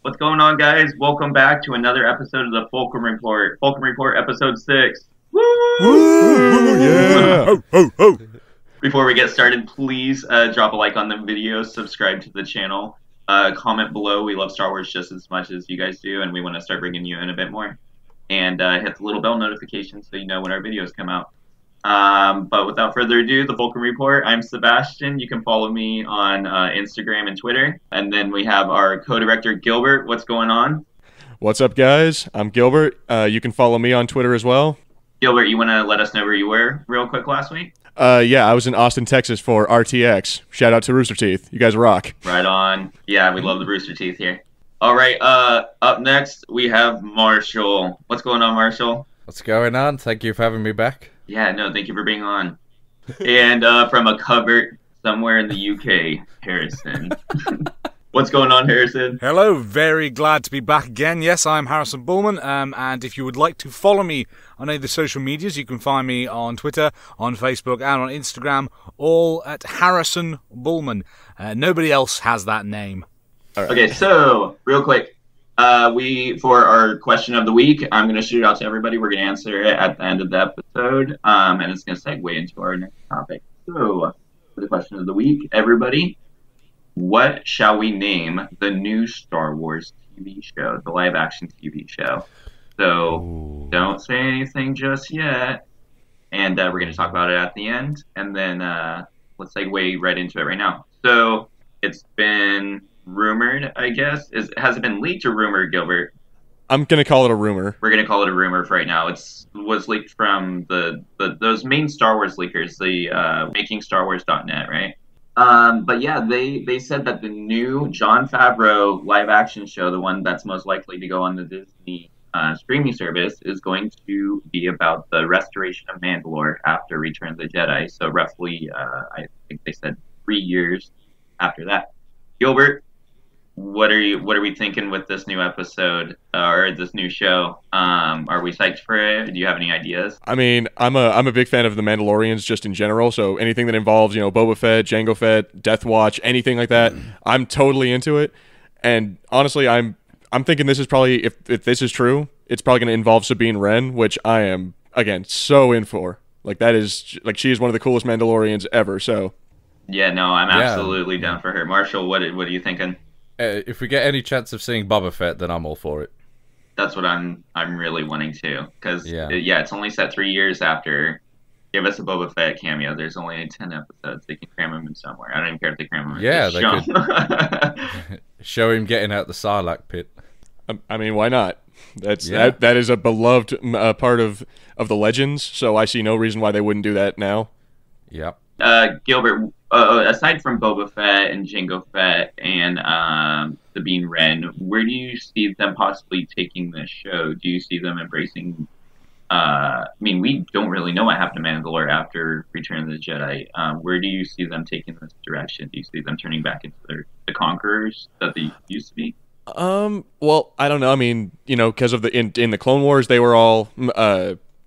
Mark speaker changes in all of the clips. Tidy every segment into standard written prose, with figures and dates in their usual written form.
Speaker 1: What's going on, guys? Welcome back to another episode of the Fulcrum Report. Fulcrum Report, episode 6. Woo!
Speaker 2: Woo! Yeah! Ho, ho, ho.
Speaker 1: Before we get started, please drop a like on the video, subscribe to the channel, comment below. We love Star Wars just as much as you guys do, and we want to start bringing you in a bit more. And hit the little bell notification so you know when our videos come out. But without further ado, the Fulcrum Report. I'm Sebastian. You can follow me on Instagram and Twitter. And then we have our co-director, Gilbert. What's going on?
Speaker 2: What's up, guys? I'm Gilbert. You can follow me on Twitter as well.
Speaker 1: Gilbert, you want to let us know where you were real quick last week?
Speaker 2: Yeah, I was in Austin, Texas for RTX. Shout out to Rooster Teeth. You guys rock.
Speaker 1: Right on. Yeah, we love the Rooster Teeth here. All right, up next, we have Marshall. What's going on, Marshall?
Speaker 3: What's going on? Thank you for having me back.
Speaker 1: Yeah, no, thank you for being on. And from a cupboard somewhere in the UK, Harrison. What's going on, Harrison?
Speaker 4: Hello, very glad to be back again. Yes, I'm Harrison Bulman, and if you would like to follow me on any of the social medias, you can find me on Twitter, on Facebook, and on Instagram, all at Harrison Bulman. Nobody else has that name.
Speaker 1: Right. Okay, so, real quick, for our question of the week, I'm going to shoot it out to everybody. We're going to answer it at the end of the episode, and it's going to segue into our next topic. So, for the question of the week, everybody, what shall we name the new Star Wars TV show, the live-action TV show? So, Don't say anything just yet, and we're going to talk about it at the end, and then let's segue right into it right now. So, it's been rumored, I guess. Has it been leaked or rumored, Gilbert?
Speaker 2: I'm gonna call it a rumor.
Speaker 1: We're gonna call it a rumor for right now. It was leaked from those main Star Wars leakers, the MakingStarWars.net, right? But yeah, they said that the new Jon Favreau live action show, the one that's most likely to go on the Disney streaming service, is going to be about the restoration of Mandalore after Return of the Jedi. So roughly, I think they said 3 years after that. Gilbert, what are we thinking with this new episode or this new show? Are we psyched for it? Do you have any ideas?
Speaker 2: I mean, I'm a big fan of the Mandalorians just in general. So anything that involves Boba Fett, Jango Fett, Death Watch, anything like that, I'm totally into it. And honestly, I'm thinking this is probably, if this is true, it's probably going to involve Sabine Wren, which I am again so in for. Like she is one of the coolest Mandalorians ever. So.
Speaker 1: Yeah, no, I'm absolutely down for her. Marshall, what are you thinking?
Speaker 3: If we get any chance of seeing Boba Fett, then I'm all for it.
Speaker 1: That's what I'm really wanting to, because it's only set 3 years after. Give us a Boba Fett cameo. There's only 10 episodes. They can cram him in somewhere. I don't even care if they cram him in.
Speaker 3: Yeah, they could show him getting out the Sarlacc pit.
Speaker 2: I mean, why not? That is a beloved part of the Legends. So I see no reason why they wouldn't do that now.
Speaker 3: Yep.
Speaker 1: Gilbert, aside from Boba Fett and Jango Fett and Sabine Wren, where do you see them possibly taking this show? Do you see them embracing? I mean, we don't really know what happened to Mandalore after Return of the Jedi. Where do you see them taking this direction? Do you see them turning back into the conquerors that they used to be?
Speaker 2: Well, I don't know. I mean, because of in the Clone Wars, they were all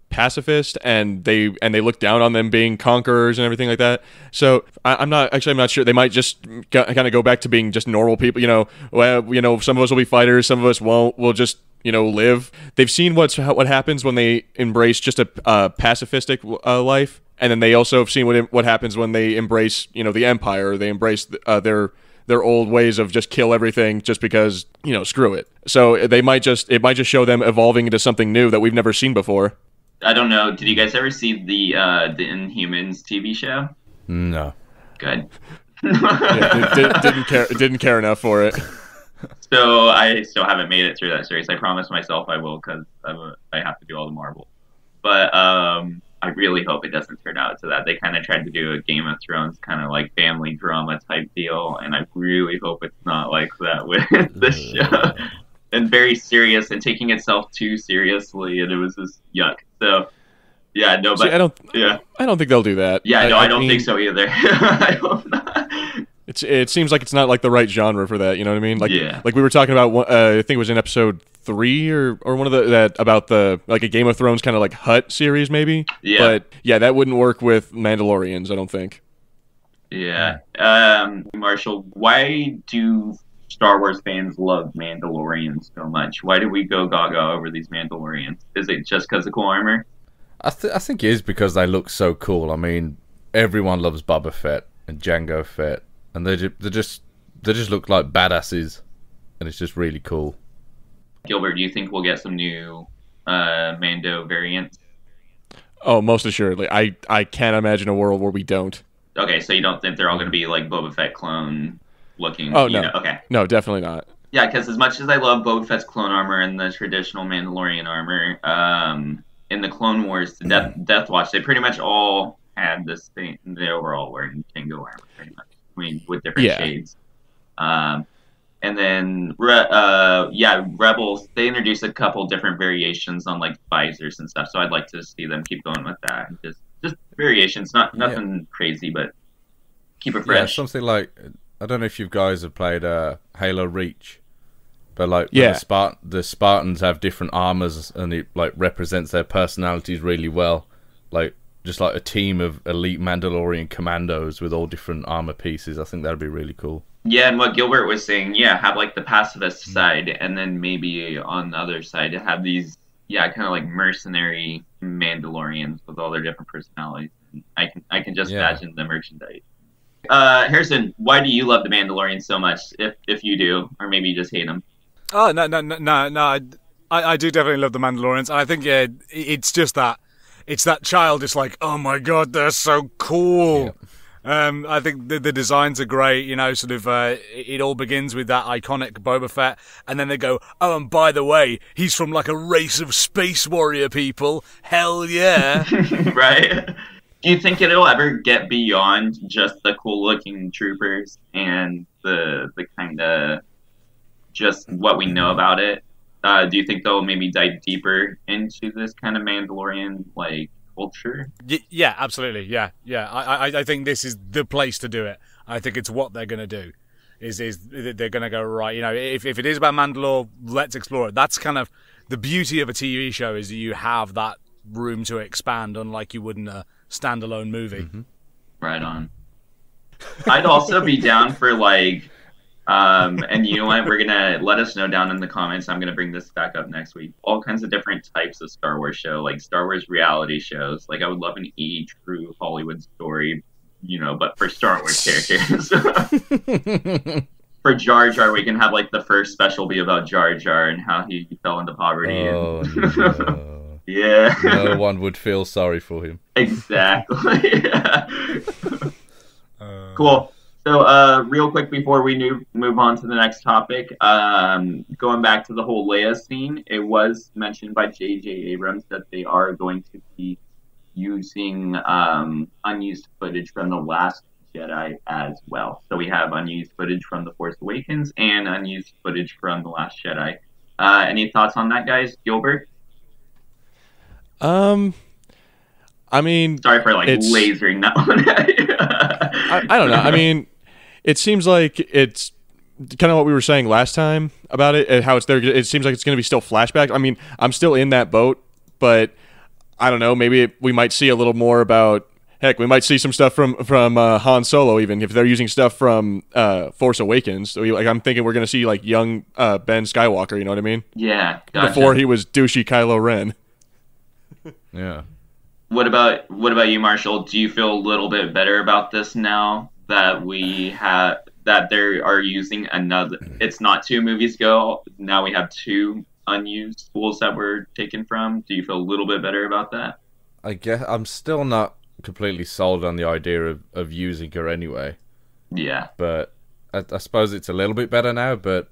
Speaker 2: pacifist, and they look down on them being conquerors and everything like that. So I'm not sure. They might just kind of go back to being just normal people. Some of us will be fighters, some of us won't. We'll just live. They've seen what happens when they embrace just a pacifistic life, and then they also have seen what happens when they embrace the Empire. Or they embrace their old ways of just kill everything just because screw it. So it might just show them evolving into something new that we've never seen before.
Speaker 1: I don't know. Did you guys ever see the Inhumans TV show?
Speaker 3: No.
Speaker 1: Good.
Speaker 2: Didn't care enough for it.
Speaker 1: So I still haven't made it through that series. I promised myself I will, because I have to do all the Marvel. But I really hope it doesn't turn out to that. They kind of tried to do a Game of Thrones kind of like family drama type deal, and I really hope it's not like that with this show. And very serious and taking itself too seriously, and it was just yuck. So, yeah, no, but
Speaker 2: see, I don't think they'll do that.
Speaker 1: Yeah, no, I don't think so either. I hope not.
Speaker 2: It seems like it's not like the right genre for that. You know what I mean? Like we were talking about. I think it was in episode 3 or one of that about the like a Game of Thrones kind of like Hut series maybe.
Speaker 1: Yeah.
Speaker 2: But yeah, that wouldn't work with Mandalorians. I don't think.
Speaker 1: Yeah. Marshall, why do Star Wars fans love Mandalorians so much? Why do we go gaga over these Mandalorians? Is it just because of cool armor?
Speaker 3: I think it is because they look so cool. I mean, everyone loves Boba Fett and Jango Fett, and they just look like badasses, and it's just really cool.
Speaker 1: Gilbert, do you think we'll get some new Mando variants?
Speaker 2: Oh, most assuredly. I can't imagine a world where we don't.
Speaker 1: Okay, so you don't think they're all going to be like Boba Fett clone looking?
Speaker 2: Oh, no.
Speaker 1: Okay.
Speaker 2: No, definitely not.
Speaker 1: Yeah, because as much as I love Boba Fett's clone armor and the traditional Mandalorian armor, in the Clone Wars, the Death Watch, they pretty much all had this thing. They were all wearing Jango armor, pretty much. I mean, with different shades. And then, Rebels, they introduced a couple different variations on like visors and stuff. So I'd like to see them keep going with that. Just variations, nothing crazy, but keep it fresh.
Speaker 3: Yeah, something like, I don't know if you guys have played Halo Reach, but like the Spartans have different armors, and it like represents their personalities really well. Like just like a team of elite Mandalorian commandos with all different armor pieces. I think that'd be really cool.
Speaker 1: Yeah, and what Gilbert was saying, have like the pacifist side, and then maybe on the other side have these, kind of like mercenary Mandalorians with all their different personalities. I can just imagine the merchandise. Harrison, why do you love the Mandalorian so much? If you do, or maybe you just hate them.
Speaker 4: Oh no! I do definitely love the Mandalorians, and I think it's just that it's that childish like, oh my god, they're so cool. Yeah. I think the designs are great, sort of, it all begins with that iconic Boba Fett, and then they go, oh, and by the way, he's from like a race of space warrior people. Hell yeah.
Speaker 1: Right? Do you think it'll ever get beyond just the cool-looking troopers and the kind of just what we know about it? Do you think they'll maybe dive deeper into this kind of Mandalorian, like, culture?
Speaker 4: Yeah, absolutely. Yeah. I think this is the place to do it. I think it's what they're going to do. Is they're going to go, right, if it is about Mandalore, let's explore it. That's kind of the beauty of a TV show, is that you have that room to expand, unlike you would in a standalone movie.
Speaker 3: Mm-hmm.
Speaker 1: Right on. I'd also be down for like, and you know what? We're gonna let us know down in the comments. I'm gonna bring this back up next week. All kinds of different types of Star Wars show, like Star Wars reality shows. Like I would love an true Hollywood story, but for Star Wars characters. For Jar Jar, we can have like the first special be about Jar Jar and how he fell into poverty.
Speaker 3: Oh, no.
Speaker 1: Yeah.
Speaker 3: No one would feel sorry for him.
Speaker 1: Exactly. Cool. So, real quick before we move on to the next topic, going back to the whole Leia scene, it was mentioned by J.J. Abrams that they are going to be using unused footage from The Last Jedi as well. So we have unused footage from The Force Awakens and unused footage from The Last Jedi. Any thoughts on that, guys? Gilbert?
Speaker 2: I mean,
Speaker 1: sorry for lasering that one at you.
Speaker 2: I don't know. I mean, it seems like it's kind of what we were saying last time about it, and how it's there. It seems like it's going to be still flashback. I mean, I'm still in that boat, but I don't know. Maybe we might see a little more about. Heck, we might see some stuff from Han Solo, even if they're using stuff from Force Awakens. So I'm thinking we're going to see like young Ben Skywalker. You know what I mean?
Speaker 1: Yeah. Gotcha.
Speaker 2: Before he was douchey Kylo Ren.
Speaker 3: Yeah.
Speaker 1: What about you, Marshall? Do you feel a little bit better about this now that they are using another? It's not 2 movies ago. Now we have 2 unused spools that were taken from. Do you feel a little bit better about that?
Speaker 3: I guess I'm still not completely sold on the idea of using her anyway.
Speaker 1: Yeah.
Speaker 3: But I suppose it's a little bit better now. But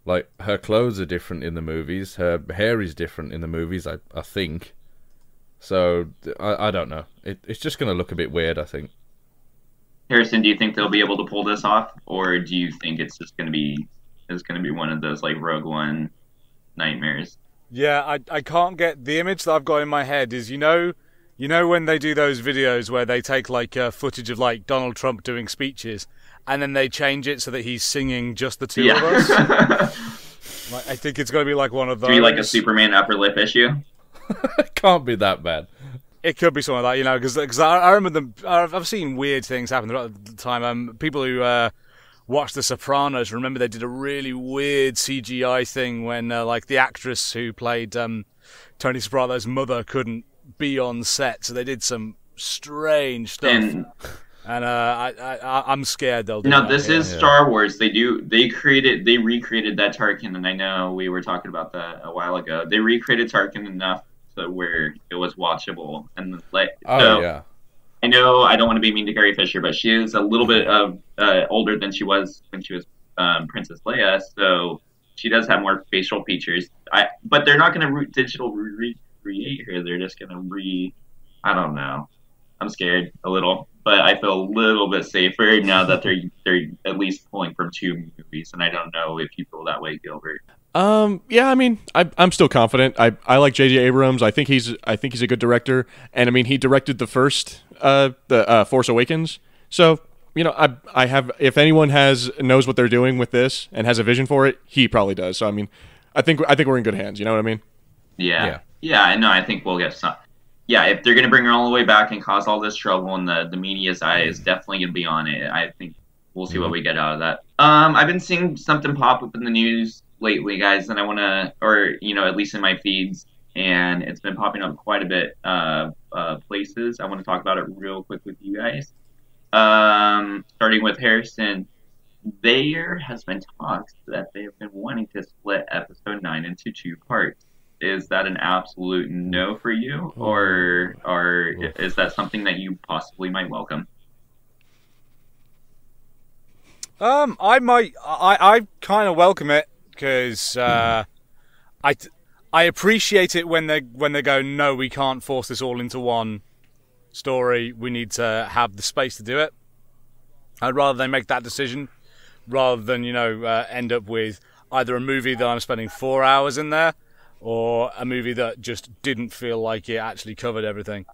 Speaker 3: like her clothes are different in the movies. Her hair is different in the movies. I think. So, I don't know. It's just going to look a bit weird, I think.
Speaker 1: Harrison, do you think they'll be able to pull this off? Or do you think it's just going to be one of those, like, Rogue One nightmares?
Speaker 4: Yeah, I can't get... The image that I've got in my head is, when they do those videos where they take, like, footage of, like, Donald Trump doing speeches, and then they change it so that he's singing just the two of us? I think it's going to be, like, one of those.
Speaker 1: Do you like a Superman upper lip issue?
Speaker 3: It can't be that bad.
Speaker 4: It could be something like that, because I remember I've seen weird things happen throughout the time. People who watched The Sopranos, remember they did a really weird CGI thing when like the actress who played Tony Soprano's mother couldn't be on set, so they did some strange stuff. And I'm scared they'll do that.
Speaker 1: No, this is Star Wars. They recreated that Tarkin, and I know we were talking about that a while ago. They recreated Tarkin enough to where it was watchable, and I know I don't want to be mean to Carrie Fisher, but she is a little bit of older than she was when she was Princess Leia, so she does have more facial features. But they're not going to digital recreate her. They're just going to I don't know. I'm scared a little, but I feel a little bit safer now that they're at least pulling from 2 movies, and I don't know if you feel that way, Gilbert.
Speaker 2: Yeah, I mean, I'm still confident. I like J.J. Abrams. I think he's a good director, and I mean, he directed the first the Force Awakens. So I have, if anyone knows what they're doing with this and has a vision for it, he probably does. So I mean, I think we're in good hands. You know what I mean?
Speaker 1: Yeah. I know. I think we'll get some. Yeah, if they're going to bring her all the way back and cause all this trouble, and the media's eye is definitely going to be on it, I think we'll see what we get out of that. I've been seeing something pop up in the news lately, guys, and I want to, or at least in my feeds, and it's been popping up quite a bit places. I want to talk about it real quick with you guys. Starting with Harrison, there has been talks that they have been wanting to split episode 9 into 2 parts. Is that an absolute no for you, or is that something that you possibly might welcome?
Speaker 4: I kind of welcome it, because I appreciate it when they go, no, we can't force this all into one story. We need to have the space to do it. I'd rather they make that decision rather than end up with either a movie that I'm spending 4 hours in there, or a movie that just didn't feel like it actually covered everything.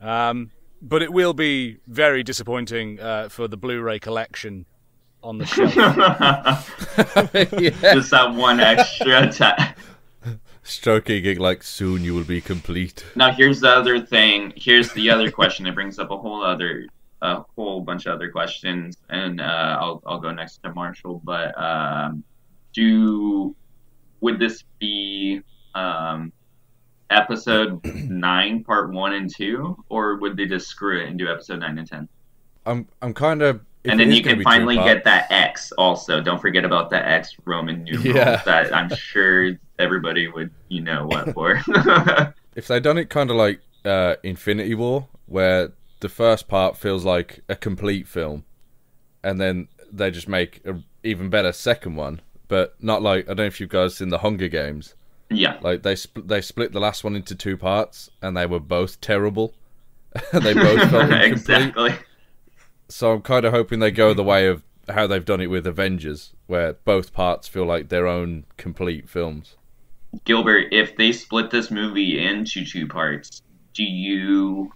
Speaker 4: But it will be very disappointing for the Blu-ray collection on the shelf.
Speaker 1: Just that one extra time.
Speaker 3: Stroking it like, soon you will be complete.
Speaker 1: Now here's the other thing. Here's the other question. It brings up a whole bunch of other questions, and I'll go next to Marshall. But would this be episode 9, part 1 and 2, or would they just screw it and do episode 9 and 10?
Speaker 3: I'm kind of.
Speaker 1: And then you can finally get that X also. Don't forget about the X Roman numerals that I'm sure everybody would what for.
Speaker 3: If they'd done it kind of like Infinity War, where the first part feels like a complete film, and then they just make an even better second one, but not like, I don't know if you guys seen the Hunger Games.
Speaker 1: Yeah.
Speaker 3: Like they split the last one into 2 parts, and they were both terrible. They both felt incomplete.
Speaker 1: Exactly.
Speaker 3: So I'm kind of hoping they go the way of how they've done it with Avengers, where both parts feel like their own complete films.
Speaker 1: Gilbert, if they split this movie into 2 parts, do you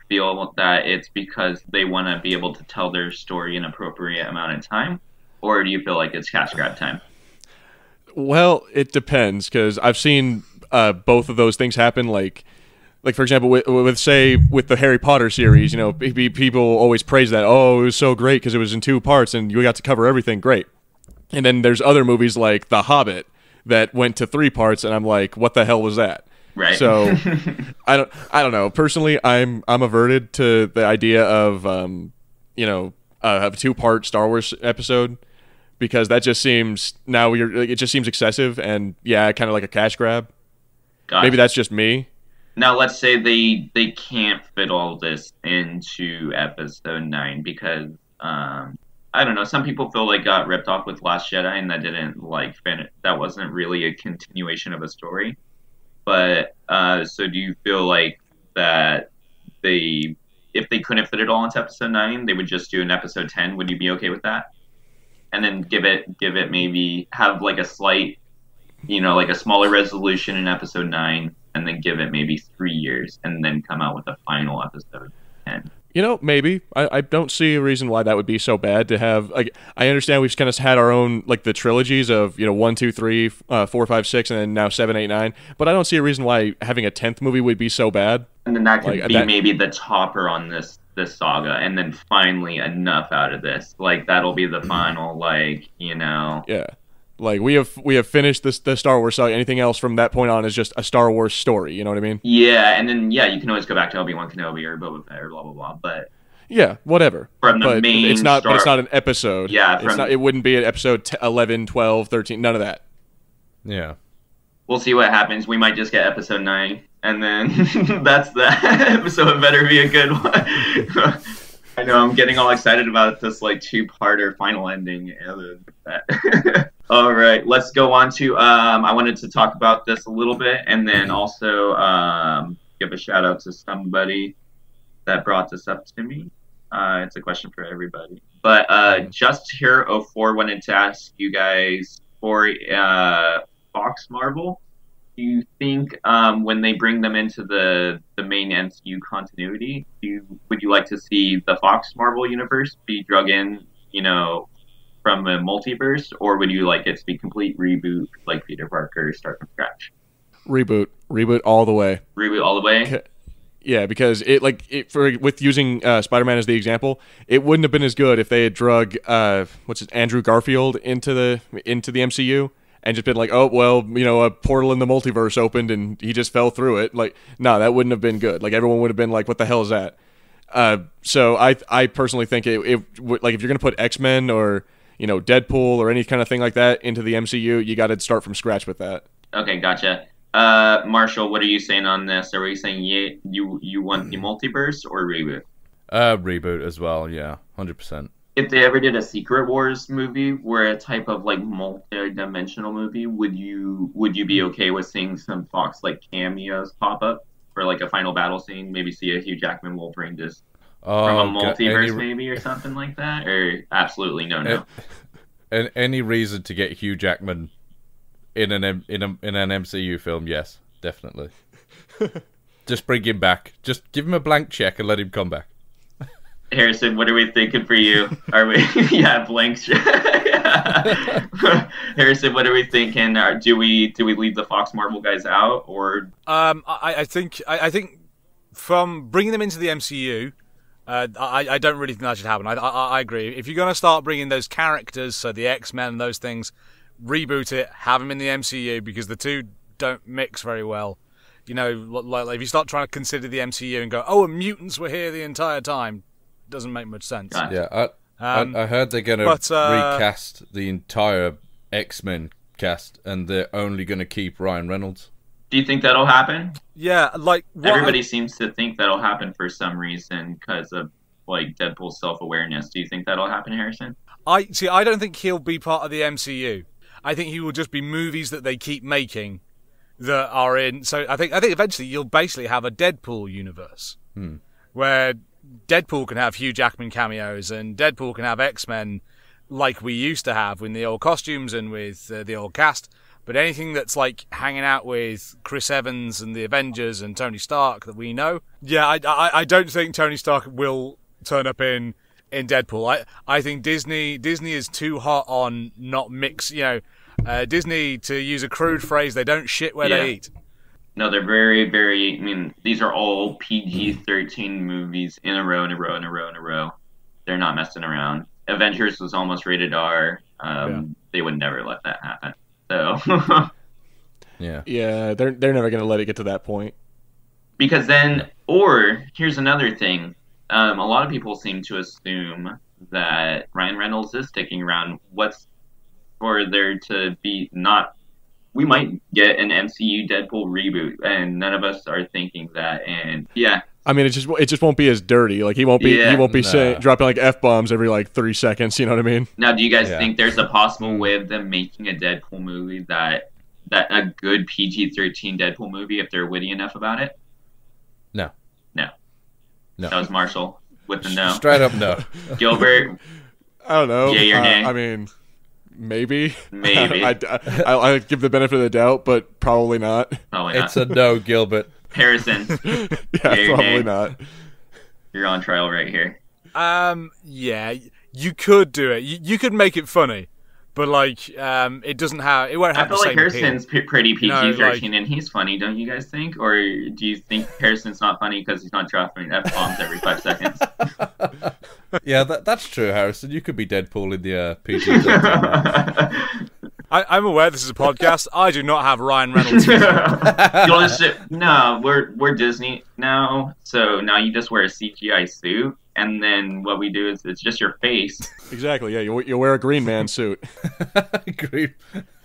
Speaker 1: feel that it's because they want to be able to tell their story in an appropriate amount of time, or do you feel like it's cash grab time?
Speaker 2: Well, it depends, because I've seen both of those things happen. Like for example, with the Harry Potter series, people always praise that. Oh, it was so great because it was in 2 parts and you got to cover everything. Great. And then there's other movies like The Hobbit that went to 3 parts, and I'm like, what the hell was that?
Speaker 1: Right.
Speaker 2: So I don't know. Personally, I'm averted to the idea of a 2-part Star Wars episode, because that just seems it just seems excessive, and kind of like a cash grab. Gotcha. Maybe that's just me.
Speaker 1: Now, let's say they can't fit all this into episode 9 because, I don't know, some people feel like got ripped off with Last Jedi, and that didn't that wasn't really a continuation of a story. But, so do you feel like that if they couldn't fit it all into episode 9, they would just do an episode 10? Would you be okay with that? And then give it maybe have like a slight, like a smaller resolution in episode 9, and then give it maybe 3 years, and then come out with a final episode 10.
Speaker 2: Maybe. I don't see a reason why that would be so bad to have. Like, I understand we've kind of had our own, like, the trilogies of 1, 2, 3, 4, 5, 6, and then now 7, 8, 9. But I don't see a reason why having a 10th movie would be so bad.
Speaker 1: And then that could be maybe the topper on this this saga, and then finally enough out of this. Like that'll be the final, like, you know.
Speaker 2: Yeah. Like we have finished the Star Wars saga. Anything else from that point on is just a Star Wars story. You know what I mean?
Speaker 1: Yeah, and then you can always go back to Obi-Wan Kenobi or Boba Fett or blah blah blah. But
Speaker 2: yeah, whatever.
Speaker 1: From the main,
Speaker 2: it's not. But it's not an episode.
Speaker 1: Yeah,
Speaker 2: it wouldn't be an episode 11, 12, 13. None of that.
Speaker 3: Yeah.
Speaker 1: We'll see what happens. We might just get episode 9, and then that's that. So it better be a good one. I know I'm getting all excited about this like 2-parter final ending. All right, let's go on to. I wanted to talk about this a little bit, and then also give a shout out to somebody that brought this up to me. It's a question for everybody, but Just Here 04 wanted to ask you guys for Fox Marvel. Do you think when they bring them into the main MCU continuity, would you like to see the Fox Marvel universe be drug in, you know, from a multiverse, or would you like it to be complete reboot, like Peter Parker, start from scratch?
Speaker 2: Reboot all the way.
Speaker 1: Reboot all the way.
Speaker 2: Yeah, because with using Spider-Man as the example, it wouldn't have been as good if they had drug Andrew Garfield into the MCU. And just been like, oh, well, you know, a portal in the multiverse opened and he just fell through it. Like, no, that wouldn't have been good. Like, everyone would have been like, what the hell is that? So I personally think it like, if you're going to put X-Men or, you know, Deadpool or any kind of thing like that into the MCU, you got to start from scratch with that.
Speaker 1: Okay, gotcha. Marshall, what are you saying on this? Are we saying you want the multiverse or reboot?
Speaker 3: Reboot as well, yeah, 100%.
Speaker 1: If they ever did a Secret Wars movie, where a type of like multi-dimensional movie, would you be okay with seeing some Fox like cameos pop up for like a final battle scene? Maybe see a Hugh Jackman Wolverine just from a multiverse maybe or something like that? Or absolutely no.
Speaker 3: And any reason to get Hugh Jackman in an MCU film? Yes, definitely. Just bring him back. Just give him a blank check and let him come back.
Speaker 1: Harrison, what are we thinking for you? Are we blank check? Harrison, what are we thinking? Do we leave the Fox Marvel guys out, or
Speaker 4: I think from bringing them into the MCU, I don't really think that should happen. I agree. If you're going to start bringing those characters, so the X-Men and those things, reboot it, have them in the MCU, because the two don't mix very well. You know, like if you start trying to consider the MCU and go, oh, and mutants were here the entire time, doesn't make much sense.
Speaker 3: Yeah, I heard they're going to recast the entire X-Men cast, and they're only going to keep Ryan Reynolds.
Speaker 1: Do you think that'll happen?
Speaker 4: Yeah, like
Speaker 1: everybody seems to think that'll happen for some reason because of like Deadpool's self-awareness. Do you think that'll happen, Harrison?
Speaker 4: I don't think he'll be part of the MCU. I think he will just be movies that they keep making that are in. So I think eventually you'll basically have a Deadpool universe where Deadpool can have Hugh Jackman cameos, and Deadpool can have X-Men like we used to have with the old costumes and with the old cast. But anything that's like hanging out with Chris Evans and the Avengers and Tony Stark that we know, I don't think Tony Stark will turn up in Deadpool. I think Disney is too hot on not mix. You know, Disney, to use a crude phrase, they don't shit where they eat.
Speaker 1: No, they're very, very. I mean, these are all PG-13 movies in a row. They're not messing around. Avengers was almost rated R. They would never let that happen. So.
Speaker 2: Yeah, they're never going to let it get to that point.
Speaker 1: Because then, or here's another thing. A lot of people seem to assume that Ryan Reynolds is sticking around. What's for there to be not? We might get an MCU Deadpool reboot, and none of us are thinking that. And
Speaker 2: I mean, it just won't be as dirty. Like he won't be dropping like F-bombs every like 3 seconds. You know what I mean?
Speaker 1: Now, do you guys think there's a possible way of them making a Deadpool movie that a good PG-13 Deadpool movie, if they're witty enough about it?
Speaker 3: No.
Speaker 1: That was Marshall with the no.
Speaker 3: Straight up no.
Speaker 1: Gilbert.
Speaker 2: I don't know.
Speaker 1: Yay or nay?
Speaker 2: I mean, maybe. I give the benefit of the doubt, but probably not.
Speaker 3: It's a no, Gilbert.
Speaker 1: Harrison.
Speaker 2: Probably not.
Speaker 1: You're on trial right here.
Speaker 4: Yeah, you could do it. You could make it funny, but like, it won't have the same appeal.
Speaker 1: I feel like Harrison's pretty PG-13 and he's funny, don't you guys think? Or do you think Harrison's not funny because he's not dropping F-bombs every 5 seconds?
Speaker 3: Yeah, that's true, Harrison. You could be Deadpool in the PG-13.
Speaker 4: I'm aware this is a podcast. I do not have Ryan Reynolds.
Speaker 1: No, we're Disney now, so now you just wear a CGI suit, and then what we do is it's just your face.
Speaker 2: Exactly. Yeah, you wear a Green Man suit.
Speaker 3: Green.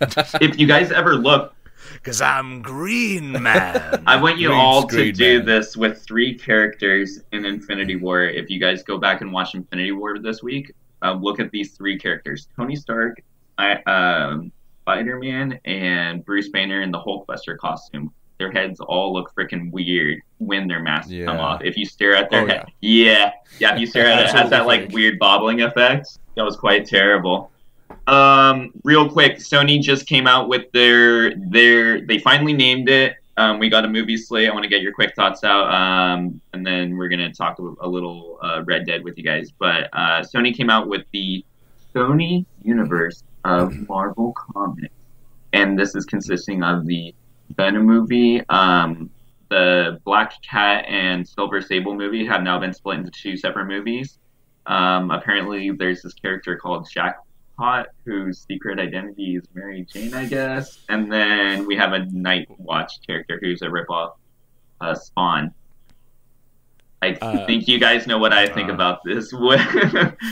Speaker 1: If you guys ever look,
Speaker 4: because I'm Green Man.
Speaker 1: I want you
Speaker 3: Green
Speaker 1: all to
Speaker 3: screen
Speaker 1: do
Speaker 3: man.
Speaker 1: this with 3 characters in Infinity War. If you guys go back and watch Infinity War this week, look at these 3 characters: Tony Stark, Spider-Man, and Bruce Banner in the Hulkbuster costume. Their heads all look freaking weird when their masks come off. If you stare at their head, if you stare at it, it has that like weird bobbling effect. That was quite terrible. Real quick, Sony just came out with they finally named it. We got a movie slate. I want to get your quick thoughts out, and then we're gonna talk a little Red Dead with you guys. But Sony came out with the Sony universe of Marvel Comics, and this is consisting of the Venom movie, the Black Cat and Silver Sable movie have now been split into 2 separate movies. Apparently, there's this character called Jackpot, whose secret identity is Mary Jane, I guess. And then we have a Night Watch character who's a ripoff, Spawn. I think you guys know what I think about this.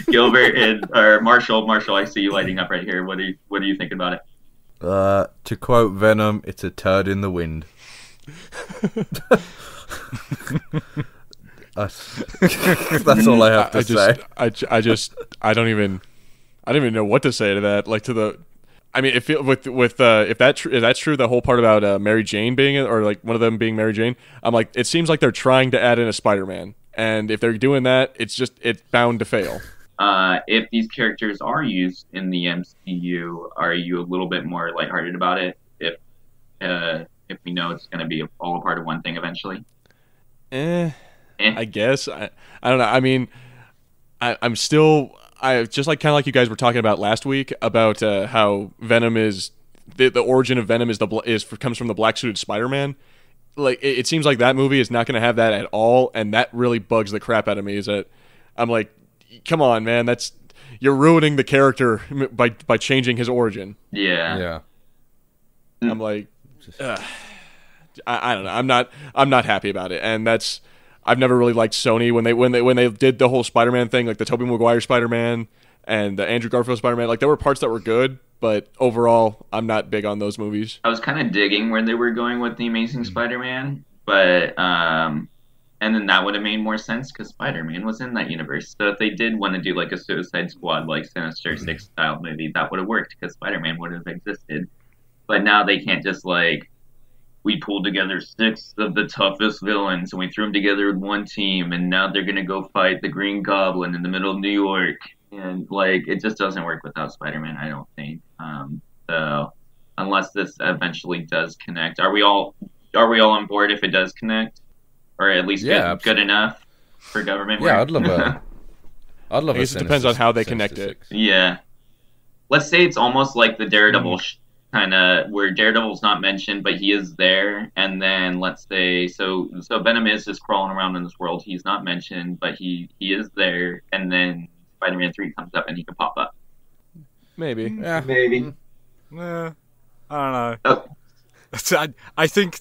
Speaker 1: Gilbert or Marshall, I see you lighting up right here. What do you think about it?
Speaker 3: To quote Venom, it's a turd in the wind. That's all I have to say.
Speaker 2: I don't even know what to say to that. Like I mean, if that's true, the whole part about Mary Jane being it, or like one of them being Mary Jane, I'm like, it seems like they're trying to add in a Spider-Man, and if they're doing that, it's bound to fail.
Speaker 1: If these characters are used in the MCU, are you a little bit more lighthearted about it? If we know it's going to be all a part of one thing eventually?
Speaker 2: I guess. I don't know. I mean, I'm still... just like kind of like you guys were talking about last week about how Venom is... The origin of Venom comes from the black-suited Spider-Man. Like, it seems like that movie is not going to have that at all, and that really bugs the crap out of me, is that I'm like... Come on, man! You're ruining the character by changing his origin.
Speaker 1: Yeah.
Speaker 2: I'm like, I don't know. I'm not happy about it, and I've never really liked Sony when they did the whole Spider-Man thing, like the Tobey Maguire Spider-Man and the Andrew Garfield Spider-Man. Like there were parts that were good, but overall, I'm not big on those movies.
Speaker 1: I was kind of digging where they were going with the Amazing Spider-Man, but and then that would have made more sense because Spider-Man was in that universe. So if they did want to do like a Suicide Squad, like Sinister Six style movie, that would have worked because Spider-Man would have existed. But now they can't just like, we pulled together 6 of the toughest villains and we threw them together in one team, and now they're gonna go fight the Green Goblin in the middle of New York. And like, it just doesn't work without Spider-Man, I don't think. So unless this eventually does connect, are we all on board if it does connect? Or at least good enough for government work?
Speaker 3: Yeah, I'd love
Speaker 2: I guess it depends on how they connect it.
Speaker 1: Yeah. Let's say it's almost like the Daredevil kind of, where Daredevil's not mentioned, but he is there. And then let's say, so Venom is just crawling around in this world. He's not mentioned, but he is there. And then Spider-Man 3 comes up and he can pop up.
Speaker 2: Maybe.
Speaker 3: Yeah.
Speaker 1: Maybe.
Speaker 4: I don't know.
Speaker 1: Oh.
Speaker 4: I think...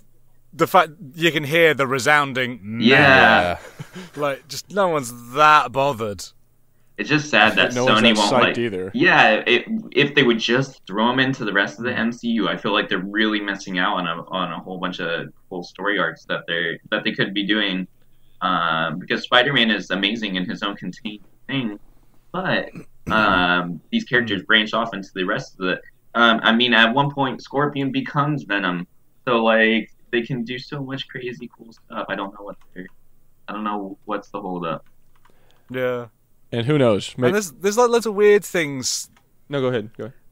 Speaker 4: The fact you can hear the resounding
Speaker 1: yeah,
Speaker 4: like just no one's that bothered.
Speaker 1: It's just sad that
Speaker 2: no
Speaker 1: Sony
Speaker 2: one's
Speaker 1: won't
Speaker 2: psyched
Speaker 1: like.
Speaker 2: Either.
Speaker 1: Yeah, if they would just throw them into the rest of the MCU, I feel like they're really missing out on a whole bunch of cool story arcs that they could be doing. Because Spider-Man is amazing in his own contained thing, but these characters branch off into the rest of the. I mean, at one point, Scorpion becomes Venom, so like. They can do so much crazy cool stuff. I don't know what's the hold up.
Speaker 4: Yeah.
Speaker 2: And who knows?
Speaker 4: And there's like loads of weird things.
Speaker 2: No, go ahead.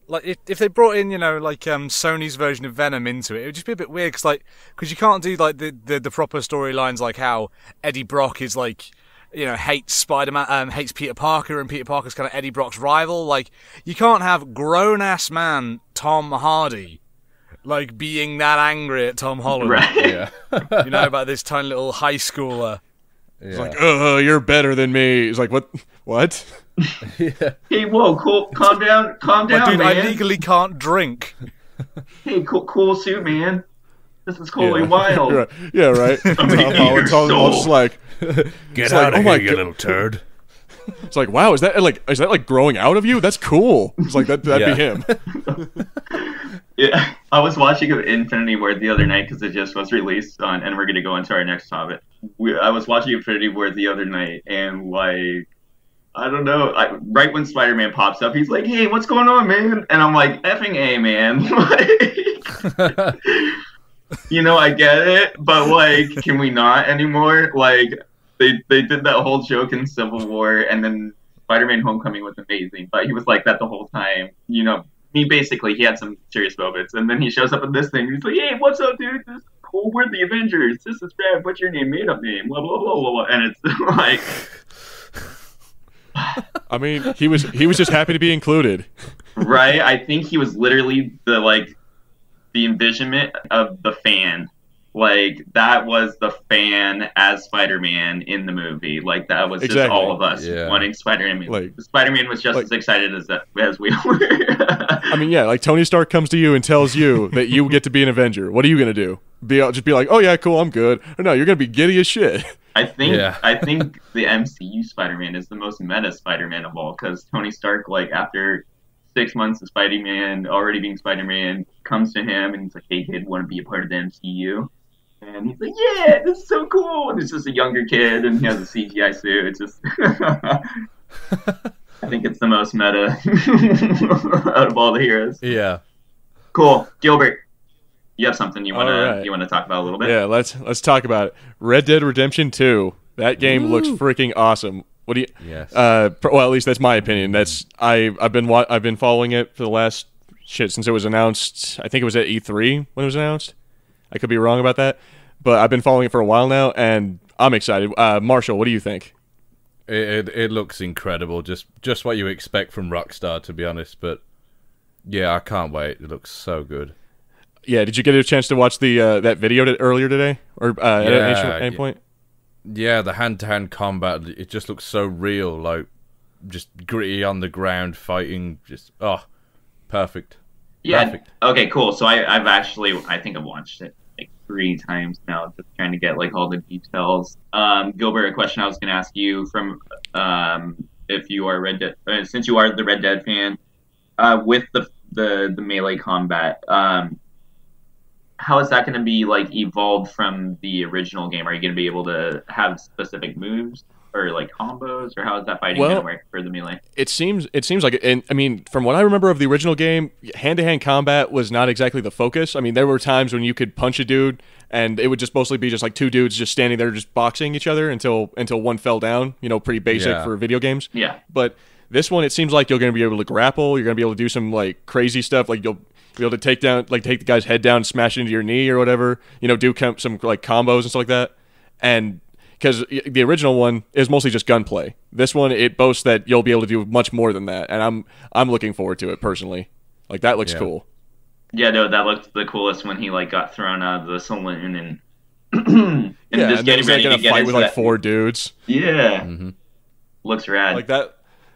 Speaker 4: Like if they brought in, like Sony's version of Venom into it would just be a bit weird because you can't do like the proper storylines like how Eddie Brock is like, hates Spider-Man, hates Peter Parker, and Peter Parker's kind of Eddie Brock's rival. Like you can't have grown ass man Tom Hardy like being that angry at Tom Holland,
Speaker 1: right?
Speaker 4: Yeah. About this tiny little high schooler.
Speaker 2: It's like, you're better than me. It's like, what?
Speaker 3: Yeah.
Speaker 1: Hey, whoa, cool, calm down,
Speaker 4: Dude,
Speaker 1: man.
Speaker 4: I legally can't drink.
Speaker 1: Hey, cool suit, man. This is totally wild.
Speaker 2: Right. Yeah, right. It's all just like,
Speaker 3: Get out of here, you little turd.
Speaker 2: It's like, wow, is that like growing out of you? That's cool. It's like that'd be him.
Speaker 1: Yeah, I was watching Infinity War the other night because it just was released on, and we're gonna go into our next topic. I was watching Infinity War the other night, and like, I don't know, right when Spider-Man pops up, he's like, "Hey, what's going on, man?" And I'm like, "Effing A, man!" Like, you know, I get it, but like, can we not anymore? Like, they did that whole joke in Civil War, and then Spider-Man: Homecoming was amazing, but he was like that the whole time. You know, basically, he had some serious moments, and then he shows up in this thing. And he's like, "Hey, what's up, dude? This is cool. We're the Avengers. This is Brad. What's your name? Made up name. Blah blah blah blah blah." And it's like,
Speaker 2: I mean, he was just happy to be included,
Speaker 1: right? I think he was literally the envisionment of the fan. Like, that was the fan as Spider-Man in the movie. Like, that was just all of us wanting Spider-Man. Like, Spider-Man was just as excited as we were.
Speaker 2: I mean, yeah, like Tony Stark comes to you and tells you that you get to be an Avenger. What are you gonna do? Just be like, oh yeah, cool, I'm good. Or no, you're gonna be giddy as shit.
Speaker 1: I think the MCU Spider-Man is the most meta Spider-Man of all, because Tony Stark, like, after 6 months of Spider-Man, already being Spider-Man, comes to him and he's like, "Hey kid, want to be a part of the MCU?" And he's like, "Yeah, this is so cool." And it's just a younger kid, and he has a CGI suit. It's just, I think it's the most meta out of all the heroes.
Speaker 3: Yeah.
Speaker 1: Cool, Gilbert. You have something you want to talk about a little bit?
Speaker 2: Yeah, let's talk about it. Red Dead Redemption 2. That game looks freaking awesome. What do you?
Speaker 3: Yes.
Speaker 2: Well, at least that's my opinion. I've been following it for the last since it was announced. I think it was at E3 when it was announced. I could be wrong about that, but I've been following it for a while now, and I'm excited. Marshall, what do you think?
Speaker 3: It looks incredible, just what you expect from Rockstar, to be honest. But yeah, I can't wait. It looks so good.
Speaker 2: Yeah, did you get a chance to watch the that video earlier today, or at any point?
Speaker 3: Yeah, the hand-to-hand combat, it just looks so real, like just gritty on the ground fighting. Just perfect.
Speaker 1: Yeah.
Speaker 3: Perfect.
Speaker 1: Okay, cool. So I think I've watched it like 3 times now, just trying to get like all the details. Gilbert, a question I was going to ask you from if you are since you are the Red Dead fan, with the melee combat, how is that going to be like evolved from the original game? Are you going to be able to have specific moves or like combos, or how is that fighting going to work for the melee?
Speaker 2: It seems like it. And I mean, from what I remember of the original game, hand-to-hand combat was not exactly the focus. I mean, there were times when you could punch a dude, and it would just mostly be just like 2 dudes just standing there, just boxing each other until one fell down. You know, pretty basic for video games.
Speaker 1: Yeah.
Speaker 2: But this one, it seems like you're going to be able to grapple. You're going to be able to do some like crazy stuff, like you'll be able to take the guy's head down, smash it into your knee or whatever. You know, do some like combos and stuff like that. And because the original one is mostly just gunplay. This one, it boasts that you'll be able to do much more than that, and I'm looking forward to it personally. Like, that looks cool.
Speaker 1: Yeah, no, that looked the coolest when he like got thrown out of the saloon and just getting ready to get
Speaker 2: fight
Speaker 1: into
Speaker 2: with like 4 dudes.
Speaker 1: Yeah, looks rad.
Speaker 2: Like that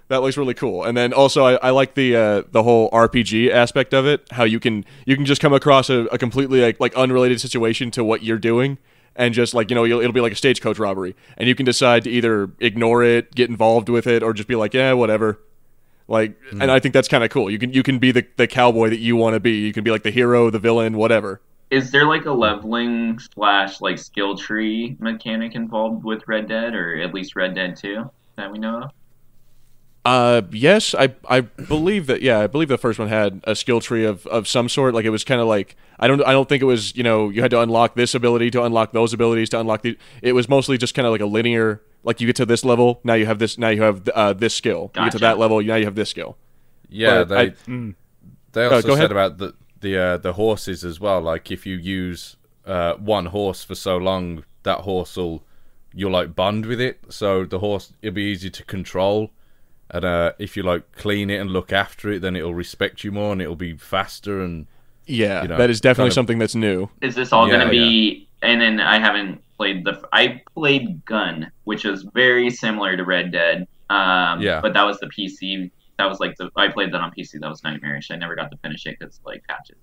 Speaker 2: looks really cool. And then also I like the whole RPG aspect of it. How you can just come across a completely like unrelated situation to what you're doing. And just like, you know, it'll be like a stagecoach robbery, and you can decide to either ignore it, get involved with it, or just be like, yeah, whatever. Like, and I think that's kind of cool. You can be the cowboy that you want to be. You can be like the hero, the villain, whatever.
Speaker 1: Is there like a leveling / like skill tree mechanic involved with Red Dead, or at least Red Dead 2 that we know of?
Speaker 2: Yes, I believe that. Yeah, I believe the first one had a skill tree of some sort. Like, it was kind of like, I don't think it was, you know, you had to unlock this ability to unlock those abilities to unlock the. It was mostly just kind of like a linear. Like, you get to this level, now you have this. Now you have this skill.
Speaker 1: Gotcha.
Speaker 2: You get to that level, now you have this skill.
Speaker 3: Yeah,
Speaker 2: but
Speaker 3: they also said about the horses as well. Like, if you use one horse for so long, that horse you'll like bond with it. So the horse, it'll be easy to control. And if you like clean it and look after it, then it'll respect you more, and it'll be faster. And
Speaker 2: Yeah,
Speaker 3: You know,
Speaker 2: that is definitely
Speaker 3: kind of-
Speaker 2: something that's new.
Speaker 1: Is this all
Speaker 3: Yeah,
Speaker 1: going to be? And then I haven't played I played Gun, which is very similar to Red Dead.
Speaker 3: Yeah.
Speaker 1: But that was the PC. That was like I played that on PC. That was nightmarish. I never got to finish it because like patches.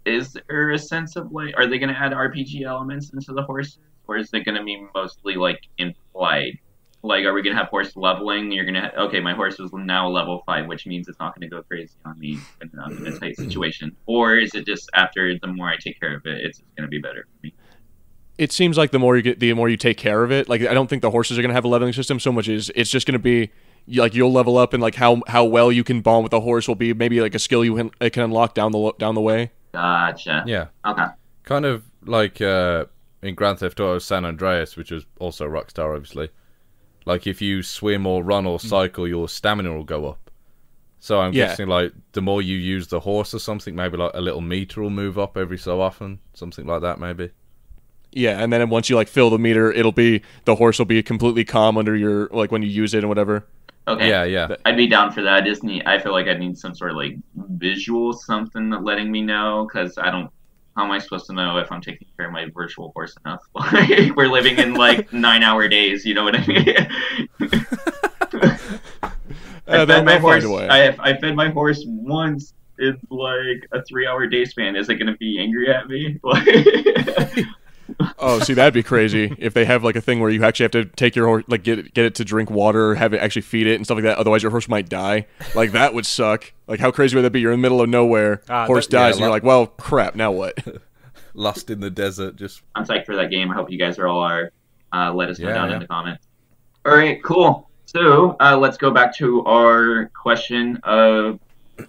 Speaker 1: Is there a sense of like, are they going to add RPG elements into the horses, or is it going to be mostly like implied? Like, are we going to have horse leveling? You're going to, okay, my horse is now level 5, which means it's not going to go crazy on me when I'm in a tight situation. Or is it just after the more I take care of it, it's going to be better for me?
Speaker 2: It seems like the more you take care of it. Like, I don't think the horses are going to have a leveling system so much as it's just going to be like you'll level up, and like how well you can bond with a horse will be maybe like a skill you can unlock down the way.
Speaker 1: Gotcha.
Speaker 3: Yeah.
Speaker 1: Okay.
Speaker 3: Kind of like in Grand Theft Auto San Andreas, which is also Rockstar, obviously. Like, if you swim or run or cycle, your stamina will go up. So I'm guessing, like, the more you use the horse or something, maybe like a little meter will move up every so often. Something like that, maybe.
Speaker 2: Yeah, and then once you like fill the meter, the horse will be completely calm under your, like, when you use it and whatever.
Speaker 1: Okay.
Speaker 3: Yeah.
Speaker 1: I'd be down for that. I feel like I need some sort of like visual something letting me know, because how am I supposed to know if I'm taking care of my virtual horse enough? Like, we're living in like 9-hour days, you know what I mean? I fed my horse once in like a 3-hour day span. Is it going to be angry at me?
Speaker 2: Oh, see, that'd be crazy if they have like a thing where you actually have to take your horse, like get it to drink water, or have it actually feed it and stuff like that. Otherwise, your horse might die. Like, that would suck. Like, how crazy would that be? You're in the middle of nowhere, horse dies, and you're like, well, crap, now what?
Speaker 3: Lost in the desert, just...
Speaker 1: I'm psyched for that game. I hope you guys are all are. Let us know down in the comments. All right, cool. So let's go back to our question of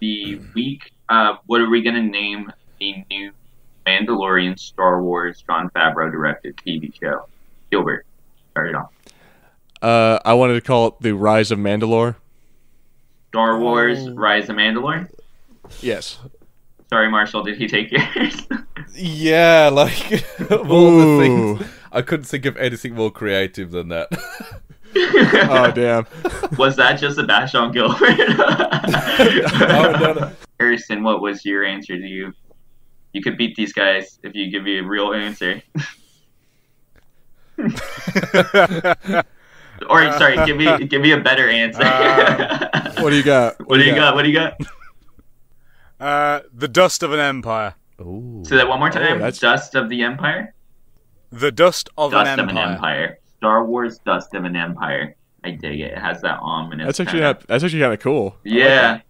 Speaker 1: the week. What are we going to name the new Mandalorian Star Wars Jon Favreau directed TV show? Gilbert, start it off.
Speaker 2: I wanted to call it The Rise of Mandalore.
Speaker 1: Star Wars Rise of Mandalore?
Speaker 2: Yes.
Speaker 1: Sorry, Marshall, did he take yours?
Speaker 3: Yeah, like, of all the things, I couldn't think of anything more creative than that.
Speaker 2: Oh, damn.
Speaker 1: Was that just a bash on Gilbert?
Speaker 3: No.
Speaker 1: Harrison, what was your answer to you? You could beat these guys if you give me a real answer. Or, sorry, give me a better answer.
Speaker 2: What do you got?
Speaker 1: What do you got?
Speaker 4: The Dust of an Empire.
Speaker 3: Ooh.
Speaker 1: Say that one more time.
Speaker 2: that's...
Speaker 1: Dust of the Empire?
Speaker 4: The Dust of an
Speaker 1: Dust of an
Speaker 4: Empire.
Speaker 1: Empire. Star Wars Dust of an Empire. I dig it. It has that ominous.
Speaker 2: That's actually kind of cool.
Speaker 1: Yeah.
Speaker 2: Like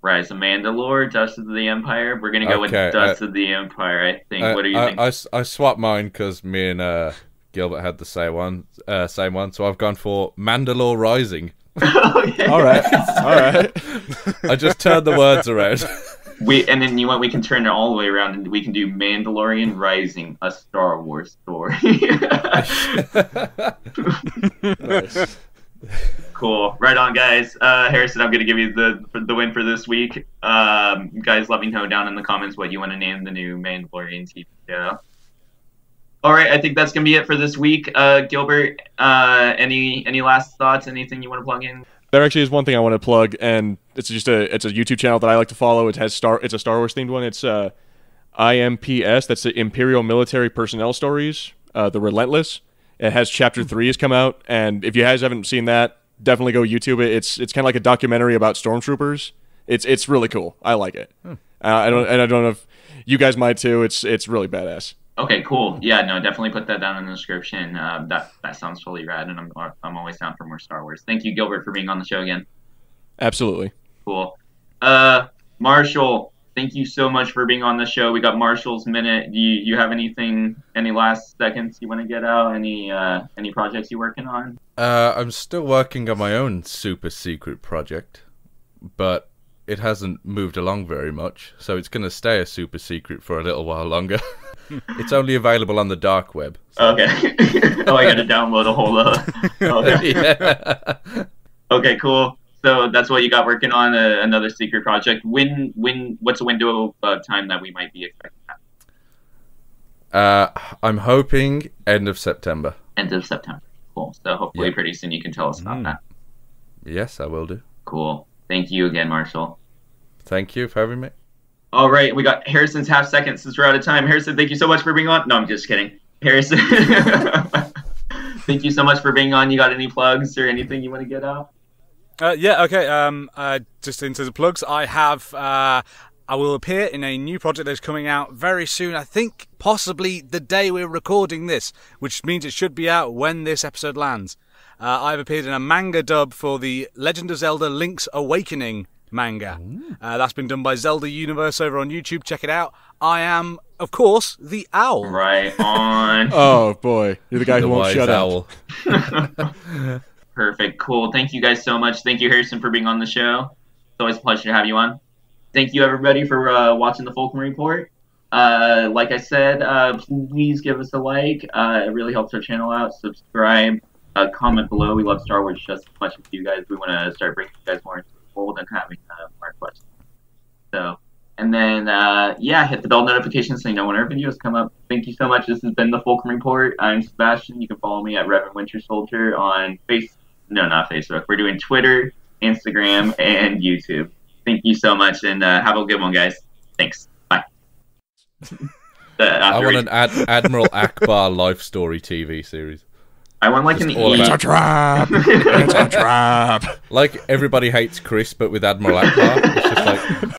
Speaker 1: Rise of Mandalore, Dust of the Empire. We're gonna go with Dust of the Empire, I think. What do you think?
Speaker 3: I swapped mine because me and Gilbert had the same one. So I've gone for Mandalore Rising.
Speaker 1: Okay.
Speaker 2: All right.
Speaker 3: I just turned the words around.
Speaker 1: And then you want we can turn it all the way around and we can do Mandalorian Rising, a Star Wars story.
Speaker 2: Nice.
Speaker 1: Cool. Right on, guys. Harrison, I'm going to give you the win for this week. Guys, let me know down in the comments what you want to name the new Mandalorian TV show. All right, I think that's going to be it for this week. Gilbert, any last thoughts? Anything you want to plug in?
Speaker 2: There actually is one thing I want to plug, and it's a YouTube channel that I like to follow. It's a Star Wars themed one. It's IMPS. That's the Imperial Military Personnel Stories. The Relentless. It has Chapter 3 has come out, and if you guys haven't seen that, definitely go YouTube it. It's kind of like a documentary about stormtroopers. It's really cool. I like it. I don't know if you guys might too. It's really badass.
Speaker 1: Okay, cool. Yeah, no, definitely put that down in the description. That sounds totally rad, and I'm always down for more Star Wars. Thank you, Gilbert, for being on the show again.
Speaker 2: Absolutely.
Speaker 1: Cool. Marshall, thank you so much for being on the show. We got Marshall's minute. Do you have any last seconds you want to get out? Any projects you're working on?
Speaker 3: I'm still working on my own super secret project, but it hasn't moved along very much, so it's going to stay a super secret for a little while longer. It's only available on the dark web. So. Okay.
Speaker 1: Oh, I got to download a whole lot. Okay.
Speaker 3: Yeah.
Speaker 1: Okay, cool. So that's what you got working on, another secret project. What's a window of time that we might be expecting that?
Speaker 3: I'm hoping end of September.
Speaker 1: End of September. Cool. So hopefully pretty soon you can tell us about that.
Speaker 3: Yes, I will do.
Speaker 1: Cool. Thank you again, Marshall.
Speaker 3: Thank you for having me.
Speaker 1: All right, we got Harrison's half second since we're out of time. Harrison, thank you so much for being on. No, I'm just kidding. Harrison, thank you so much for being on. You got any plugs or anything you want to get out?
Speaker 4: Yeah, okay. Just into the plugs, I will appear in a new project that's coming out very soon. I think possibly the day we're recording this, which means it should be out when this episode lands. I've appeared in a manga dub for the Legend of Zelda Link's Awakening manga. That's been done by Zelda Universe over on YouTube. Check it out. I am, of course, the owl.
Speaker 1: Right on.
Speaker 2: Oh, boy. You're the guy who won't shut up.
Speaker 1: Perfect. Cool. Thank you guys so much. Thank you, Harrison, for being on the show. It's always a pleasure to have you on. Thank you, everybody, for watching the Fulcrum Report. Like I said, please give us a like. It really helps our channel out. Subscribe. Comment below. We love Star Wars just as much as you guys. We want to start bringing you guys more into the fold and having more questions. So, and then, hit the bell notification so you know when our videos come up. Thank you so much. This has been the Fulcrum Report. I'm Sebastian. You can follow me at Reverend Winter Soldier on not Facebook. We're doing Twitter, Instagram, and YouTube. Thank you so much, and have a good one, guys. Thanks. Bye.
Speaker 3: I want an Admiral Akbar life story TV series.
Speaker 1: I want like
Speaker 2: It's a trap. It's a trap.
Speaker 3: Like Everybody Hates Chris, but with Admiral Akbar. It's just like